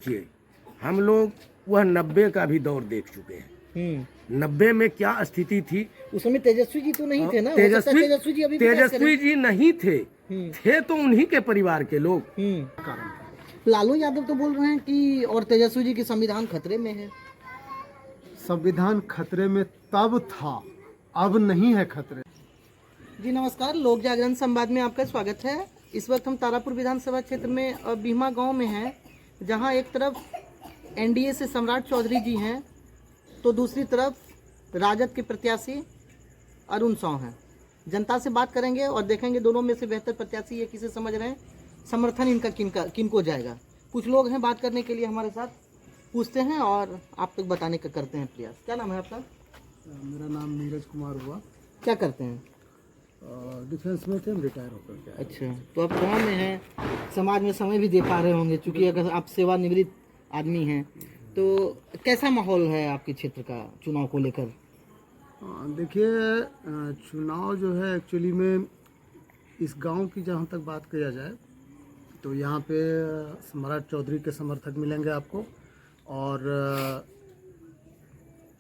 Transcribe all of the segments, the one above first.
देखिए, हम लोग वह 90 का भी दौर देख चुके हैं। 90 में क्या स्थिति थी। उस समय तेजस्वी जी तो नहीं थे ना। तेजस्वी जी अभी तेजस्वी जी नहीं थे। थे तो उन्हीं के परिवार के लोग। लालू यादव तो बोल रहे हैं कि और तेजस्वी जी की संविधान खतरे में है। संविधान खतरे में तब था, अब नहीं है खतरे। जी नमस्कार, लोक जागरण संवाद में आपका स्वागत है। इस वक्त हम तारापुर विधानसभा क्षेत्र में बीमा गांव में हैं, जहां एक तरफ एनडीए से सम्राट चौधरी जी हैं तो दूसरी तरफ राजद के प्रत्याशी अरुण साव हैं। जनता से बात करेंगे और देखेंगे दोनों में से बेहतर प्रत्याशी ये किसे समझ रहे हैं, समर्थन इनका किनको जाएगा। कुछ लोग हैं बात करने के लिए हमारे साथ, पूछते हैं और आप तक बताने का करते हैं प्रयास। क्या नाम है आपका? मेरा नाम नीरज कुमार हुआ। क्या करते हैं? डिफेंस में थे, रिटायर होकर के। अच्छा, तो आप गाँव में हैं, समाज में समय भी दे पा रहे होंगे, चूँकि अगर आप सेवानिवृत्त आदमी हैं तो कैसा माहौल है आपके क्षेत्र का चुनाव को लेकर? देखिए, चुनाव जो है एक्चुअली में इस गांव की जहां तक बात किया जाए तो यहाँ पे सम्राट चौधरी के समर्थक मिलेंगे आपको, और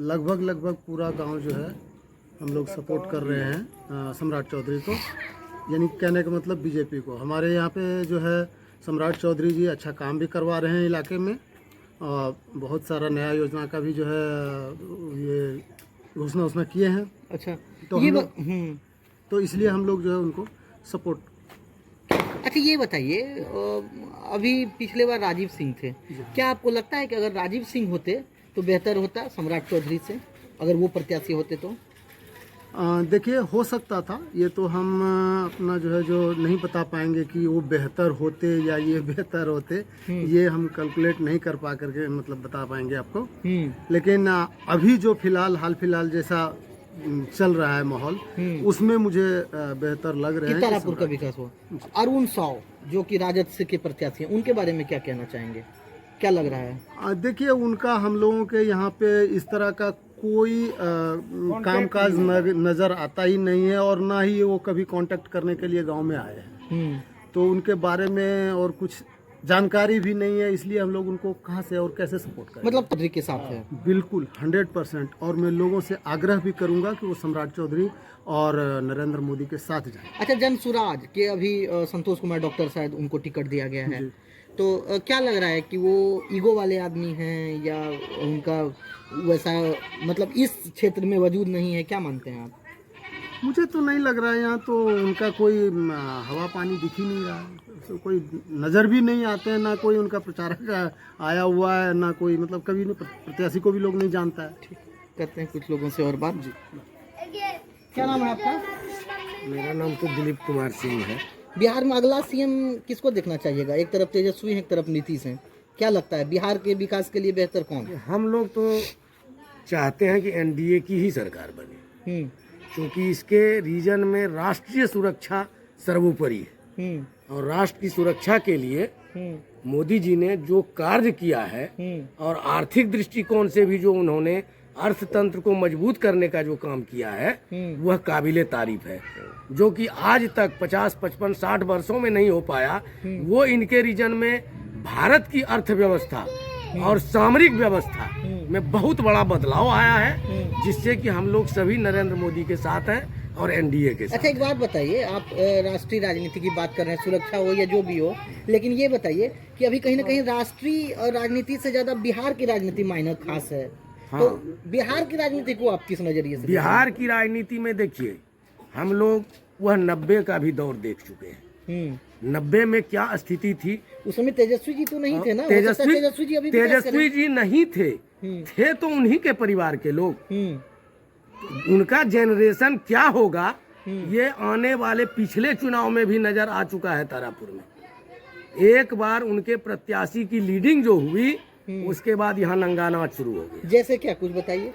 लगभग पूरा गांव जो है हम लोग सपोर्ट कर रहे हैं सम्राट चौधरी को। यानी कहने का मतलब बीजेपी को। हमारे यहाँ पे जो है सम्राट चौधरी जी अच्छा काम भी करवा रहे हैं इलाके में, और बहुत सारा नया योजना का भी जो है ये घोषणा उसमें किए हैं। अच्छा, तो हम लोग तो इसलिए हम लोग जो है उनको सपोर्ट। अच्छा ये बताइए, अभी पिछले बार राजीव सिंह थे, क्या आपको लगता है कि अगर राजीव सिंह होते तो बेहतर होता सम्राट चौधरी से, अगर वो प्रत्याशी होते तो? देखिए, हो सकता था। ये तो हम अपना जो है जो नहीं बता पाएंगे कि वो बेहतर होते या ये बेहतर होते, ये हम कैलकुलेट नहीं कर पा करके मतलब बता पाएंगे आपको। लेकिन अभी जो हाल फिलहाल जैसा चल रहा है माहौल, उसमें मुझे बेहतर लग रहा है। तारापुर का विकास हुआ। अरुण साव जो कि राजद से के प्रत्याशी हैं, उनके बारे में क्या कहना चाहेंगे, क्या लग रहा है? देखिए, उनका हम लोगों के यहाँ पे इस तरह का कोई कामकाज नज़र आता ही नहीं है, और ना ही वो कभी कांटेक्ट करने के लिए गांव में आए हैं। तो उनके बारे में और कुछ जानकारी भी नहीं है, इसलिए हम लोग उनको कहां से और कैसे सपोर्ट करें। मतलब चौधरी के साथ है बिल्कुल 100%। और मैं लोगों से आग्रह भी करूंगा कि वो सम्राट चौधरी और नरेंद्र मोदी के साथ जाएं। अच्छा, जन सुराज के अभी संतोष कुमार डॉक्टर शायद उनको टिकट दिया गया है, तो क्या लग रहा है कि वो ईगो वाले आदमी हैं या उनका वैसा मतलब इस क्षेत्र में वजूद नहीं है, क्या मानते हैं आप? मुझे तो नहीं लग रहा है, यहाँ तो उनका कोई हवा पानी दिख ही नहीं रहा है, कोई नज़र भी नहीं आते हैं, ना कोई उनका प्रचारक आया हुआ है, ना कोई मतलब कभी प्रत्याशी को भी लोग नहीं जानता है। ठीक, करते हैं कुछ लोगों से और बात। जी, क्या नाम है आपका? मेरा नाम तो दिलीप कुमार सिंह है। बिहार में अगला सीएम किसको देखना चाहिएगा? एक तरफ तेजस्वी है, एक तरफ नीतीश है, क्या लगता है बिहार के विकास के लिए बेहतर कौन? हम लोग तो चाहते हैं कि एनडीए की ही सरकार बने, क्योंकि इसके रीजन में राष्ट्रीय सुरक्षा सर्वोपरि है। और राष्ट्र की सुरक्षा के लिए मोदी जी ने जो कार्य किया है, और आर्थिक दृष्टिकोण से भी जो उन्होंने अर्थतंत्र को मजबूत करने का जो काम किया है, वह काबिले तारीफ है, जो कि आज तक 50, 55, 60 वर्षों में नहीं हो पाया। वो इनके रीजन में भारत की अर्थव्यवस्था और सामरिक व्यवस्था में बहुत बड़ा बदलाव आया है, जिससे कि हम लोग सभी नरेंद्र मोदी के साथ हैं और एनडीए के साथ। अच्छा, एक बात बताइए, आप राष्ट्रीय राजनीति की बात कर रहे हैं, सुरक्षा हो या जो भी हो, लेकिन ये बताइए कि अभी कहीं ना कहीं राष्ट्रीय राजनीति से ज्यादा बिहार की राजनीति मायने खास है। हाँ। तो बिहार की राजनीति को आप किस नजरिए से? बिहार की राजनीति में देखिए, हम लोग वह 90 का भी दौर देख चुके हैं। 90 में क्या स्थिति थी। उस समय तेजस्वी जी तो नहीं थे ना। तेजस्वी जी नहीं थे। थे तो उन्हीं के परिवार के लोग। उनका जनरेशन क्या होगा, ये आने वाले पिछले चुनाव में भी नजर आ चुका है। तारापुर में एक बार उनके प्रत्याशी की लीडिंग जो हुई, उसके बाद यहाँ नंगा नाच शुरू हो गया। जैसे क्या, कुछ बताइए।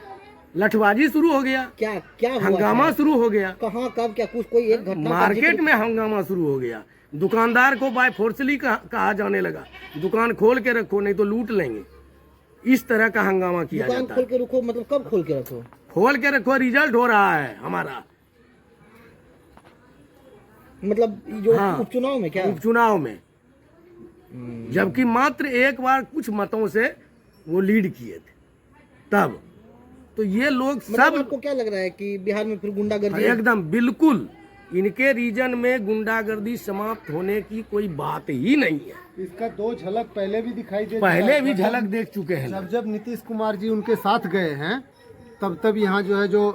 लठबाजी शुरू हो गया। क्या हंगामा शुरू हो गया। कहाँ, कब, क्या, कुछ कोई एक घटना? मार्केट में हंगामा शुरू हो गया। दुकानदार को बाय फोर्सली कहा जाने लगा, दुकान खोल के रखो नहीं तो लूट लेंगे। इस तरह का हंगामा किया जाता है। दुकान खोल के रखो मतलब कब खोल के रखो? खोल के रखो, रिजल्ट हो रहा है हमारा। मतलब जो उपचुनाव में? क्या उपचुनाव में जबकि मात्र एक बार कुछ मतों से वो लीड किए थे तब। तो ये लोग मतलब सब आपको क्या लग रहा है कि बिहार में फिर गुंडागर्दी एकदम बिल्कुल इनके रीजन में गुंडागर्दी समाप्त होने की कोई बात ही नहीं है। इसका 2 झलक पहले भी दिखाई दे पहले भी झलक देख चुके हैं। जब नीतीश कुमार जी उनके साथ गए हैं तब यहाँ जो है जो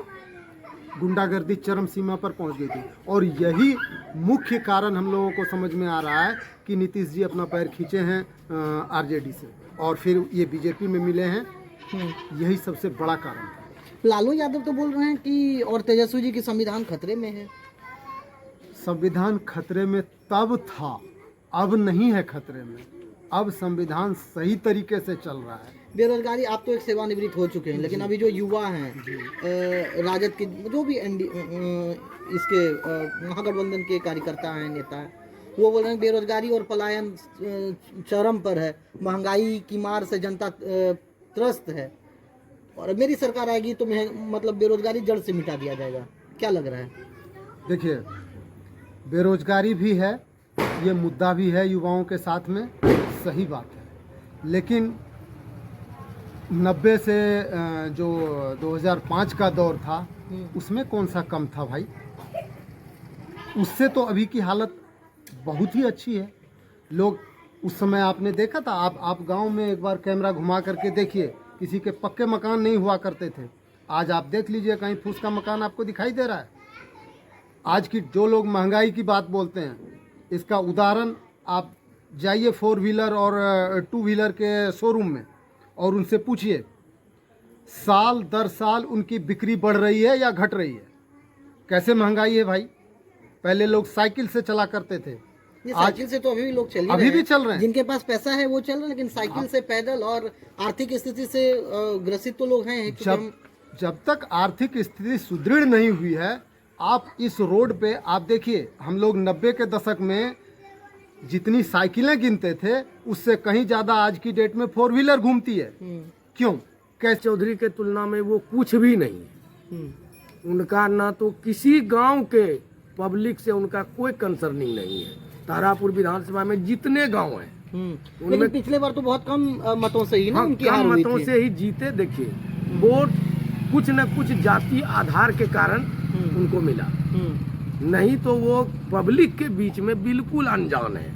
गुंडागर्दी चरम सीमा पर पहुंच गई थी, और यही मुख्य कारण हम लोगों को समझ में आ रहा है कि नीतीश जी अपना पैर खींचे हैं आरजेडी से और फिर ये बीजेपी में मिले हैं। यही सबसे बड़ा कारण है। लालू यादव तो बोल रहे हैं कि और तेजस्वी जी की संविधान खतरे में है। संविधान खतरे में तब था, अब नहीं है खतरे में। अब संविधान सही तरीके से चल रहा है। बेरोजगारी, आप तो एक सेवानिवृत्त हो चुके हैं, लेकिन अभी जो युवा हैं राजद के जो भी इसके महागठबंधन के कार्यकर्ता हैं, नेता हैं, वो बोल रहे हैं बेरोजगारी और पलायन चरम पर है, महंगाई की मार से जनता त्रस्त है, और मेरी सरकार आएगी तो मतलब बेरोजगारी जड़ से मिटा दिया जाएगा। क्या लग रहा है? देखिए, बेरोजगारी भी है, ये मुद्दा भी है युवाओं के साथ में, सही बात है। लेकिन 90 से जो 2005 का दौर था उसमें कौन सा कम था भाई? उससे तो अभी की हालत बहुत ही अच्छी है। लोग उस समय आपने देखा था, आप गांव में एक बार कैमरा घुमा करके देखिए, किसी के पक्के मकान नहीं हुआ करते थे। आज आप देख लीजिए कहीं फूस का मकान आपको दिखाई दे रहा है। आज की जो लोग महंगाई की बात बोलते हैं, इसका उदाहरण आप जाइए 4 व्हीलर और 2 व्हीलर के शोरूम में और उनसे पूछिए साल दर साल उनकी बिक्री बढ़ रही है या घट रही है? कैसे महंगाई है भाई? पहले लोग साइकिल से चला करते थे, साइकिल से तो अभी भी लोग चल अभी भी चल रहे हैं। जिनके पास पैसा है वो चल रहे हैं, लेकिन साइकिल से, पैदल और आर्थिक स्थिति से ग्रसित तो लोग हैं। जब तक आर्थिक स्थिति सुदृढ़ नहीं हुई है, आप इस रोड पे आप देखिए, हम लोग 90 के दशक में जितनी साइकिलें गिनते थे उससे कहीं ज्यादा आज की डेट में 4 व्हीलर घूमती है। क्यों? कैश चौधरी के तुलना में वो कुछ भी नहीं है। उनका ना तो किसी गांव के पब्लिक से उनका कोई कंसर्निंग नहीं है। तारापुर विधानसभा में जितने गांव हैं उनमें पिछले बार तो बहुत कम मतों से ही ना उनकी हार हुई थी। मतों से ही जीते। देखिए, वोट कुछ न कुछ जाति आधार के कारण उनको मिला, नहीं तो वो पब्लिक के बीच में बिल्कुल अनजान है।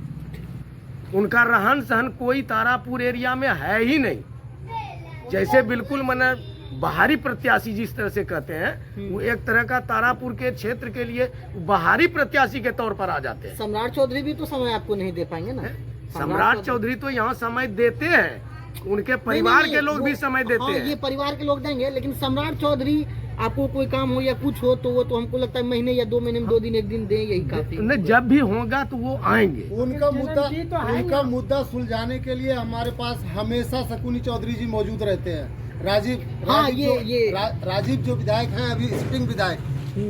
उनका रहन सहन कोई तारापुर एरिया में है ही नहीं। जैसे बिल्कुल मने बाहरी प्रत्याशी जिस तरह से कहते हैं, वो एक तरह का तारापुर के क्षेत्र के लिए बाहरी प्रत्याशी के तौर पर आ जाते हैं। सम्राट चौधरी भी तो समय आपको नहीं दे पाएंगे ना? सम्राट चौधरी तो यहाँ समय देते हैं, उनके परिवार के लोग भी समय देते हैं। ये परिवार के लोग देंगे, लेकिन सम्राट चौधरी आपको कोई काम हो या कुछ हो तो वो तो हमको लगता है महीने या 2 महीने में 2 दिन 1 दिन दें, यही काफी। नहीं, जब भी होगा तो वो आएंगे। उनका मुद्दा सुलझाने के लिए हमारे पास हमेशा शकुनी चौधरी जी मौजूद रहते हैं। राजीव जो विधायक हैं, अभी सिटिंग विधायक,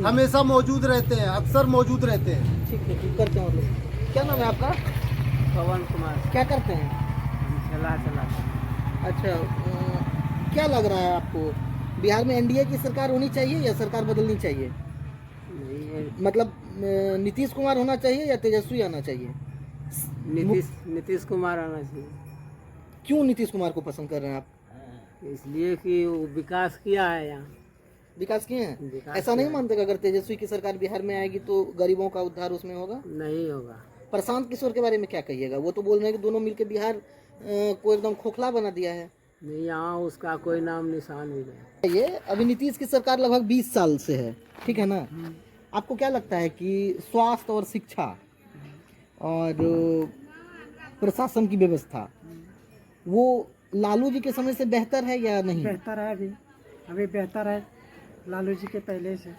हमेशा मौजूद रहते हैं, अक्सर मौजूद रहते हैं। ठीक है, करते हैं लोग। क्या नाम है आपका? पवन कुमार। क्या करते हैं? चला। अच्छा, क्या लग रहा है आपको, बिहार में एनडीए की सरकार होनी चाहिए या सरकार बदलनी चाहिए? मतलब नीतीश कुमार होना चाहिए या तेजस्वी आना चाहिए? नीतीश कुमार आना चाहिए। क्यों नीतीश कुमार को पसंद कर रहे हैं आप? इसलिए कि वो विकास किया है यहाँ। विकास किए हैं? ऐसा नहीं मानते कि अगर तेजस्वी की सरकार बिहार में आएगी तो गरीबों का उद्धार उसमें होगा? नहीं होगा। प्रशांत किशोर के बारे में क्या कहिएगा? वो तो बोल रहे हैं कि दोनों मिलकर बिहार को एकदम खोखला बना दिया है। नहीं, यहाँ उसका कोई नाम निशान भी नहीं। ये अभी नीतीश की सरकार लगभग 20 साल से है, ठीक है ना? आपको क्या लगता है कि स्वास्थ्य और शिक्षा और प्रशासन की व्यवस्था वो लालू जी के समय से बेहतर है या नहीं? बेहतर है, अभी बेहतर है लालू जी के पहले से।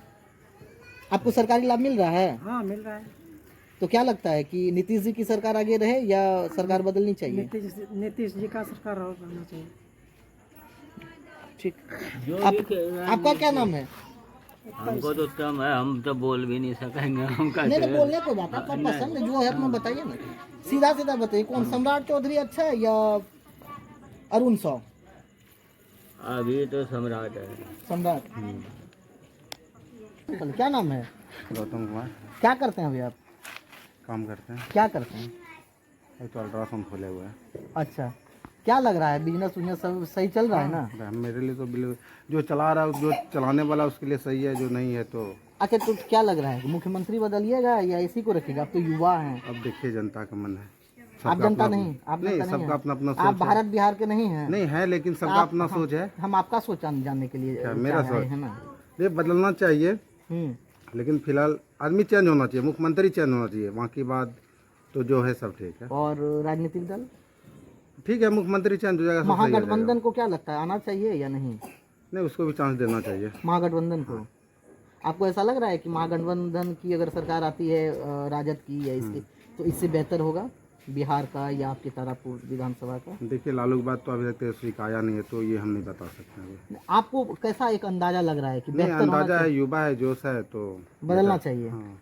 आपको सरकारी लाभ मिल रहा है? हाँ, मिल रहा है। तो क्या लगता है कि नीतीश जी की सरकार आगे रहे या सरकार बदलनी चाहिए? नीतीश जी का सरकार रहना चाहिए। ठीक। आपका क्या नाम है? हमको तो कम है, हम तो बोल भी नहीं सकेंगे। हम नहीं नहीं, बोलने को बात, आपका पसंद जो है अपना बताइए ना, सीधा सीधा बताइए। कौन, सम्राट चौधरी अच्छा है या अरुण साव? अभी तो सम्राट है। सम्राट। क्या नाम है? गौतम कुमार। क्या करते हैं अभी आप? काम करते हैं। क्या करते हैं? तो अल्ट्रासाउंड खोले हुए हैं। अच्छा, क्या लग रहा है, बिजनेस उजनेस सब सही चल रहा है ना? मेरे लिए तो जो चला रहा है, जो चलाने वाला उसके लिए सही है, जो नहीं है तो अच्छा, तो क्या लग रहा है, मुख्यमंत्री बदलिएगा या इसी को रखेगा? आप तो युवा हैं। अब देखिए जनता का मन है। आप जनता नहीं, आप नहीं, जनता नहीं सबका हैं। अपना अपना आप सोच है। भारत बिहार के नहीं हैं। नहीं है, लेकिन सबका अपना सोच है। हम आपका सोच जानने के लिए मेरा चाह रहे सोच हैं ना। ये बदलना चाहिए, हम्म। लेकिन फिलहाल आदमी चेंज होना चाहिए, मुख्यमंत्री चेंज होना चाहिए, बाकी बात तो जो है सब ठीक है। और राजनीतिक दल, ठीक है, मुख्यमंत्री चेंज हो जाएगा, सब सही हो जाएगा। महागठबंधन को क्या लगता है, आना चाहिए या नहीं? नहीं, उसको भी चांस देना चाहिए। महागठबंधन को आपको ऐसा लग रहा है कि महागठबंधन की अगर सरकार आती है राजद की या इसकी, तो इससे बेहतर होगा बिहार का या आपके तारापुर विधानसभा का? देखिए लालू की बात तो अभी तक तेजस्वी का आया नहीं है, तो ये हम नहीं बता सकते अभी। आपको कैसा एक अंदाजा लग रहा है कि नहीं, बेहतर होना अंदाजा है, चाहिए, युवा है, जोश है, तो बदलना चाहिए? हाँ।